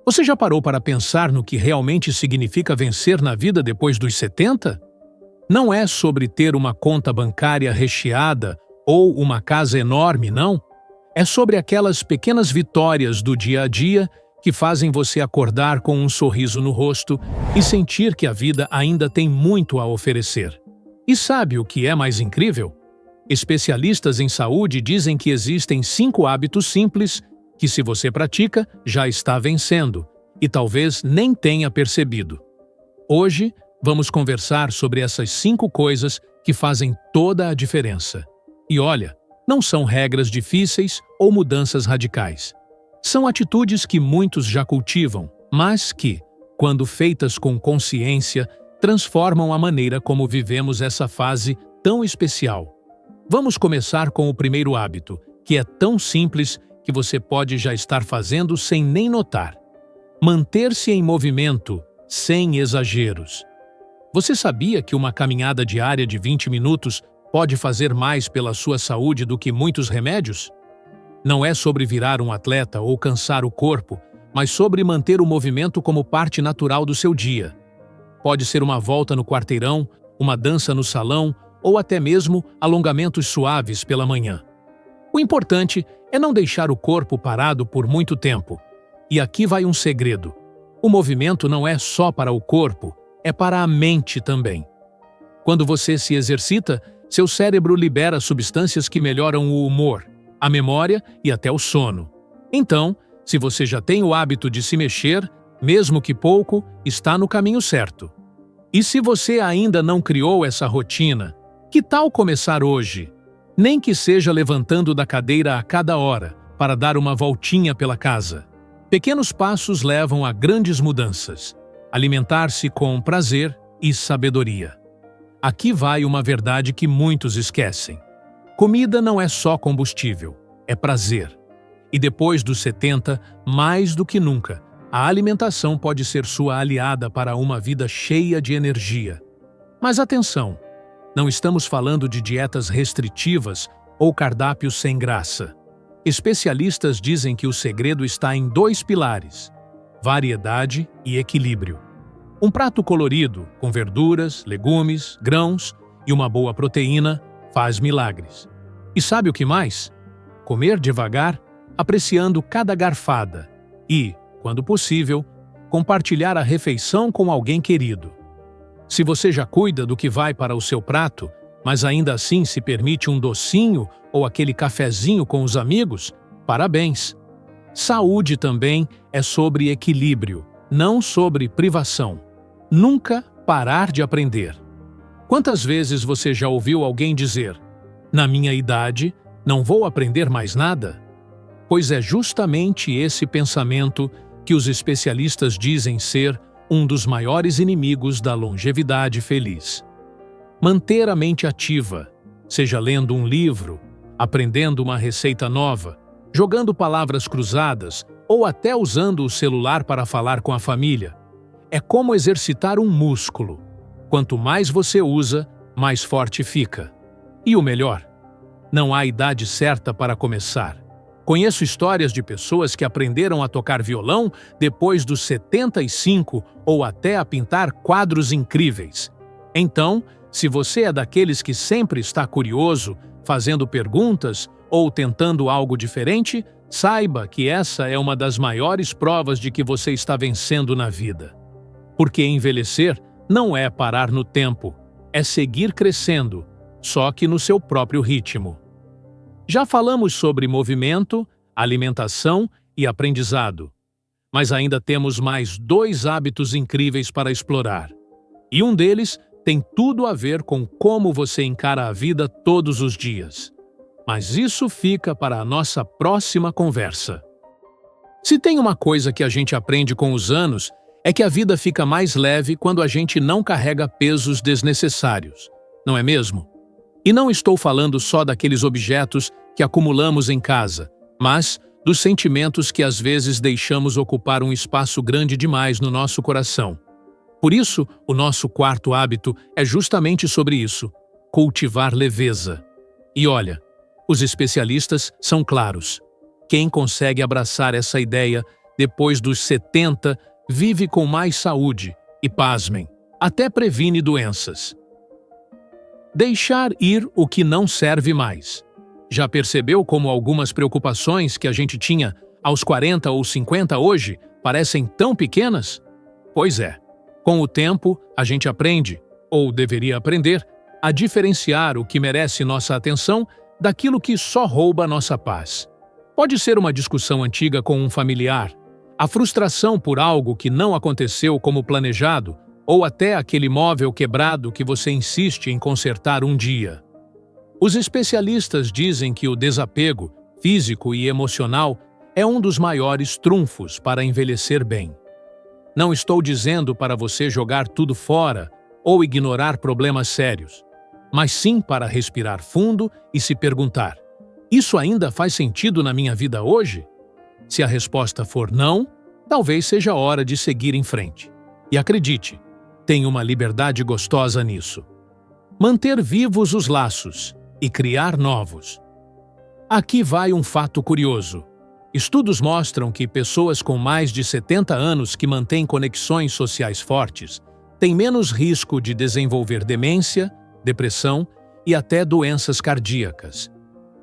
Você já parou para pensar no que realmente significa vencer na vida depois dos 70? Não é sobre ter uma conta bancária recheada ou uma casa enorme, não. É sobre aquelas pequenas vitórias do dia a dia que fazem você acordar com um sorriso no rosto e sentir que a vida ainda tem muito a oferecer. E sabe o que é mais incrível? Especialistas em saúde dizem que existem 5 hábitos simples que, se você pratica, já está vencendo e talvez nem tenha percebido. Hoje, vamos conversar sobre essas 5 coisas que fazem toda a diferença. E olha, não são regras difíceis ou mudanças radicais. São atitudes que muitos já cultivam, mas que, quando feitas com consciência, transformam a maneira como vivemos essa fase tão especial. Vamos começar com o primeiro hábito, que é tão simples que você pode já estar fazendo sem nem notar. Manter-se em movimento, sem exageros. Você sabia que uma caminhada diária de 20 minutos pode fazer mais pela sua saúde do que muitos remédios? Não é sobre virar um atleta ou cansar o corpo, mas sobre manter o movimento como parte natural do seu dia. Pode ser uma volta no quarteirão, uma dança no salão ou até mesmo alongamentos suaves pela manhã. O importante é não deixar o corpo parado por muito tempo. E aqui vai um segredo. O movimento não é só para o corpo, é para a mente também. Quando você se exercita, seu cérebro libera substâncias que melhoram o humor, a memória e até o sono. Então, se você já tem o hábito de se mexer, mesmo que pouco, está no caminho certo. E se você ainda não criou essa rotina, que tal começar hoje? Nem que seja levantando da cadeira a cada hora, para dar uma voltinha pela casa. Pequenos passos levam a grandes mudanças. Alimentar-se com prazer e sabedoria. Aqui vai uma verdade que muitos esquecem. Comida não é só combustível, é prazer. E depois dos 70, mais do que nunca, a alimentação pode ser sua aliada para uma vida cheia de energia. Mas atenção! Não estamos falando de dietas restritivas ou cardápios sem graça. Especialistas dizem que o segredo está em 2 pilares: variedade e equilíbrio. Um prato colorido, com verduras, legumes, grãos e uma boa proteína, faz milagres. E sabe o que mais? Comer devagar, apreciando cada garfada e, quando possível, compartilhar a refeição com alguém querido. Se você já cuida do que vai para o seu prato, mas ainda assim se permite um docinho ou aquele cafezinho com os amigos, parabéns! Saúde também é sobre equilíbrio, não sobre privação. Nunca parar de aprender. Quantas vezes você já ouviu alguém dizer: "Na minha idade, não vou aprender mais nada"? Pois é justamente esse pensamento que os especialistas dizem ser um dos maiores inimigos da longevidade feliz. Manter a mente ativa, seja lendo um livro, aprendendo uma receita nova, jogando palavras cruzadas ou até usando o celular para falar com a família, é como exercitar um músculo. Quanto mais você usa, mais forte fica. E o melhor, não há idade certa para começar. Conheço histórias de pessoas que aprenderam a tocar violão depois dos 75 ou até a pintar quadros incríveis. Então, se você é daqueles que sempre está curioso, fazendo perguntas ou tentando algo diferente, saiba que essa é uma das maiores provas de que você está vencendo na vida. Porque envelhecer não é parar no tempo, é seguir crescendo, só que no seu próprio ritmo. Já falamos sobre movimento, alimentação e aprendizado, mas ainda temos mais 2 hábitos incríveis para explorar. E um deles tem tudo a ver com como você encara a vida todos os dias. Mas isso fica para a nossa próxima conversa. Se tem uma coisa que a gente aprende com os anos, é que a vida fica mais leve quando a gente não carrega pesos desnecessários, não é mesmo? E não estou falando só daqueles objetos que acumulamos em casa, mas dos sentimentos que às vezes deixamos ocupar um espaço grande demais no nosso coração. Por isso, o nosso 4º hábito é justamente sobre isso: cultivar leveza. E olha, os especialistas são claros. Quem consegue abraçar essa ideia depois dos 70, vive com mais saúde e, pasmem, até previne doenças. Deixar ir o que não serve mais. Já percebeu como algumas preocupações que a gente tinha aos 40 ou 50 hoje parecem tão pequenas? Pois é, com o tempo a gente aprende, ou deveria aprender, a diferenciar o que merece nossa atenção daquilo que só rouba nossa paz. Pode ser uma discussão antiga com um familiar, a frustração por algo que não aconteceu como planejado, ou até aquele móvel quebrado que você insiste em consertar um dia. Os especialistas dizem que o desapego, físico e emocional, é um dos maiores trunfos para envelhecer bem. Não estou dizendo para você jogar tudo fora ou ignorar problemas sérios, mas sim para respirar fundo e se perguntar: isso ainda faz sentido na minha vida hoje? Se a resposta for não, talvez seja hora de seguir em frente. E acredite, tem uma liberdade gostosa nisso. Manter vivos os laços e criar novos. Aqui vai um fato curioso. Estudos mostram que pessoas com mais de 70 anos que mantêm conexões sociais fortes têm menos risco de desenvolver demência, depressão e até doenças cardíacas.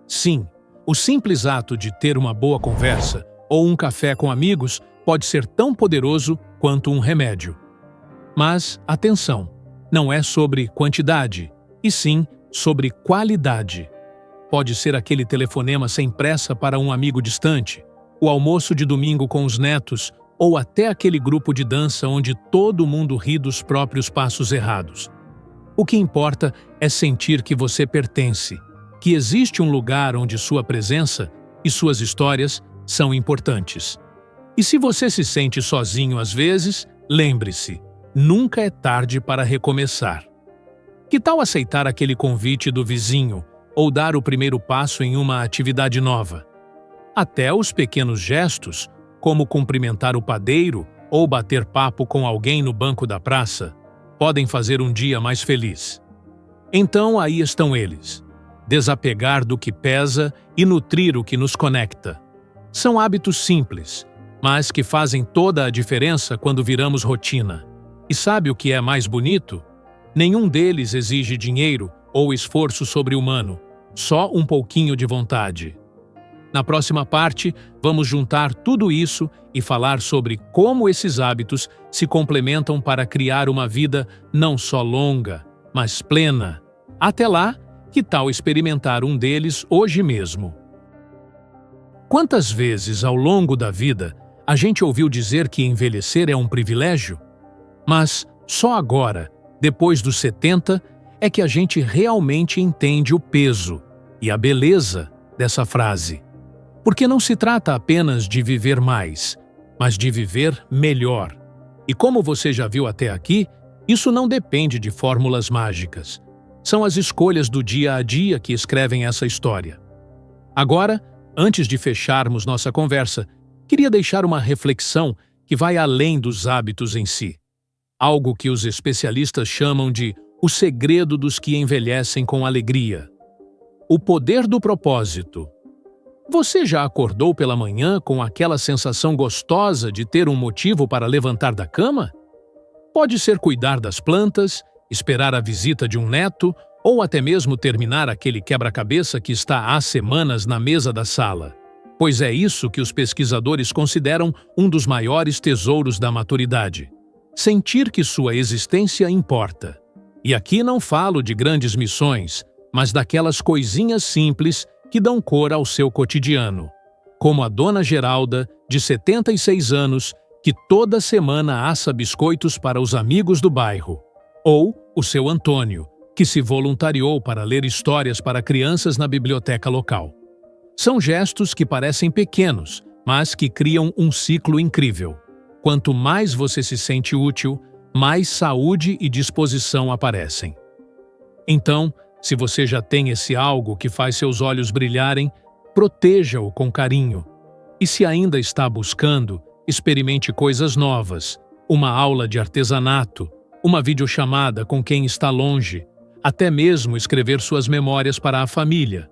Sim, o simples ato de ter uma boa conversa ou um café com amigos pode ser tão poderoso quanto um remédio. Mas, atenção, não é sobre quantidade, e sim sobre qualidade. Pode ser aquele telefonema sem pressa para um amigo distante, o almoço de domingo com os netos ou até aquele grupo de dança onde todo mundo ri dos próprios passos errados. O que importa é sentir que você pertence, que existe um lugar onde sua presença e suas histórias são importantes. E se você se sente sozinho às vezes, lembre-se, nunca é tarde para recomeçar. Que tal aceitar aquele convite do vizinho ou dar o primeiro passo em uma atividade nova? Até os pequenos gestos, como cumprimentar o padeiro ou bater papo com alguém no banco da praça, podem fazer um dia mais feliz. Então aí estão eles: desapegar do que pesa e nutrir o que nos conecta. São hábitos simples, mas que fazem toda a diferença quando viramos rotina. E sabe o que é mais bonito? Nenhum deles exige dinheiro ou esforço sobre-humano, só um pouquinho de vontade. Na próxima parte, vamos juntar tudo isso e falar sobre como esses hábitos se complementam para criar uma vida não só longa, mas plena. Até lá, que tal experimentar um deles hoje mesmo? Quantas vezes ao longo da vida a gente ouviu dizer que envelhecer é um privilégio? Mas só agora, depois dos 70, é que a gente realmente entende o peso e a beleza dessa frase. Porque não se trata apenas de viver mais, mas de viver melhor. E como você já viu até aqui, isso não depende de fórmulas mágicas. São as escolhas do dia a dia que escrevem essa história. Agora, antes de fecharmos nossa conversa, queria deixar uma reflexão que vai além dos hábitos em si. Algo que os especialistas chamam de o segredo dos que envelhecem com alegria. O poder do propósito. Você já acordou pela manhã com aquela sensação gostosa de ter um motivo para levantar da cama? Pode ser cuidar das plantas, esperar a visita de um neto ou até mesmo terminar aquele quebra-cabeça que está há semanas na mesa da sala. Pois é isso que os pesquisadores consideram um dos maiores tesouros da maturidade. Sentir que sua existência importa. E aqui não falo de grandes missões, mas daquelas coisinhas simples que dão cor ao seu cotidiano. Como a dona Geralda, de 76 anos, que toda semana assa biscoitos para os amigos do bairro. Ou o seu Antônio, que se voluntariou para ler histórias para crianças na biblioteca local. São gestos que parecem pequenos, mas que criam um ciclo incrível. Quanto mais você se sente útil, mais saúde e disposição aparecem. Então, se você já tem esse algo que faz seus olhos brilharem, proteja-o com carinho. E se ainda está buscando, experimente coisas novas, uma aula de artesanato, uma videochamada com quem está longe, até mesmo escrever suas memórias para a família.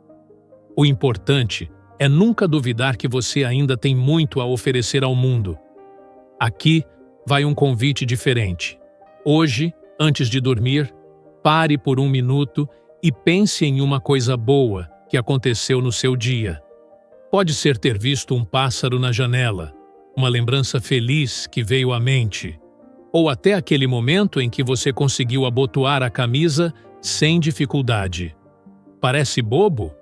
O importante é nunca duvidar que você ainda tem muito a oferecer ao mundo. Aqui vai um convite diferente. Hoje, antes de dormir, pare por 1 minuto e pense em uma coisa boa que aconteceu no seu dia. Pode ser ter visto um pássaro na janela, uma lembrança feliz que veio à mente, ou até aquele momento em que você conseguiu abotoar a camisa sem dificuldade. Parece bobo,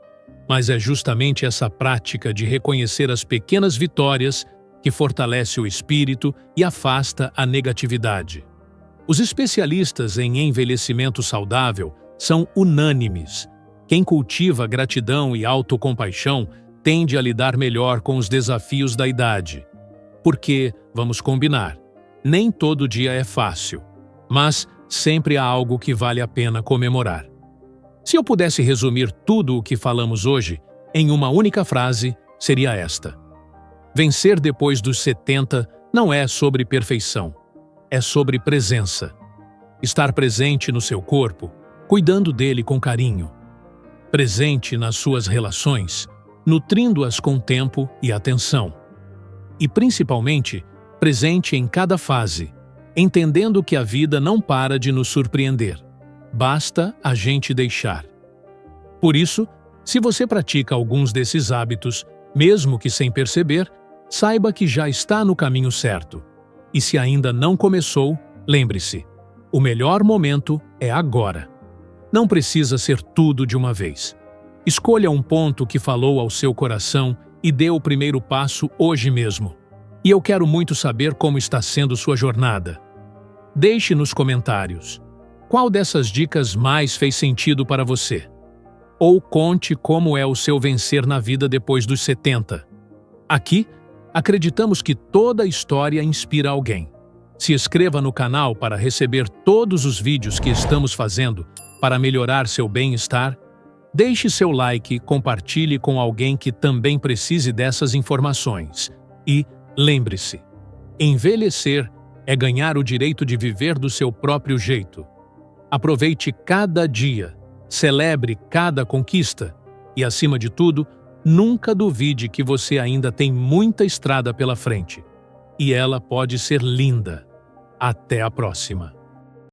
mas é justamente essa prática de reconhecer as pequenas vitórias que fortalece o espírito e afasta a negatividade. Os especialistas em envelhecimento saudável são unânimes. Quem cultiva gratidão e autocompaixão tende a lidar melhor com os desafios da idade. Porque, vamos combinar, nem todo dia é fácil, mas sempre há algo que vale a pena comemorar. Se eu pudesse resumir tudo o que falamos hoje em uma única frase, seria esta: vencer depois dos 70 não é sobre perfeição, é sobre presença. Estar presente no seu corpo, cuidando dele com carinho. Presente nas suas relações, nutrindo-as com tempo e atenção. E, principalmente, presente em cada fase, entendendo que a vida não para de nos surpreender. Basta a gente deixar. Por isso, se você pratica alguns desses hábitos, mesmo que sem perceber, saiba que já está no caminho certo. E se ainda não começou, lembre-se, o melhor momento é agora. Não precisa ser tudo de uma vez. Escolha um ponto que falou ao seu coração e dê o primeiro passo hoje mesmo. E eu quero muito saber como está sendo sua jornada. Deixe nos comentários. Qual dessas dicas mais fez sentido para você? Ou conte como é o seu vencer na vida depois dos 70. Aqui, acreditamos que toda história inspira alguém. Se inscreva no canal para receber todos os vídeos que estamos fazendo para melhorar seu bem-estar. Deixe seu like, compartilhe com alguém que também precise dessas informações. E, lembre-se, envelhecer é ganhar o direito de viver do seu próprio jeito. Aproveite cada dia, celebre cada conquista e, acima de tudo, nunca duvide que você ainda tem muita estrada pela frente. E ela pode ser linda. Até a próxima!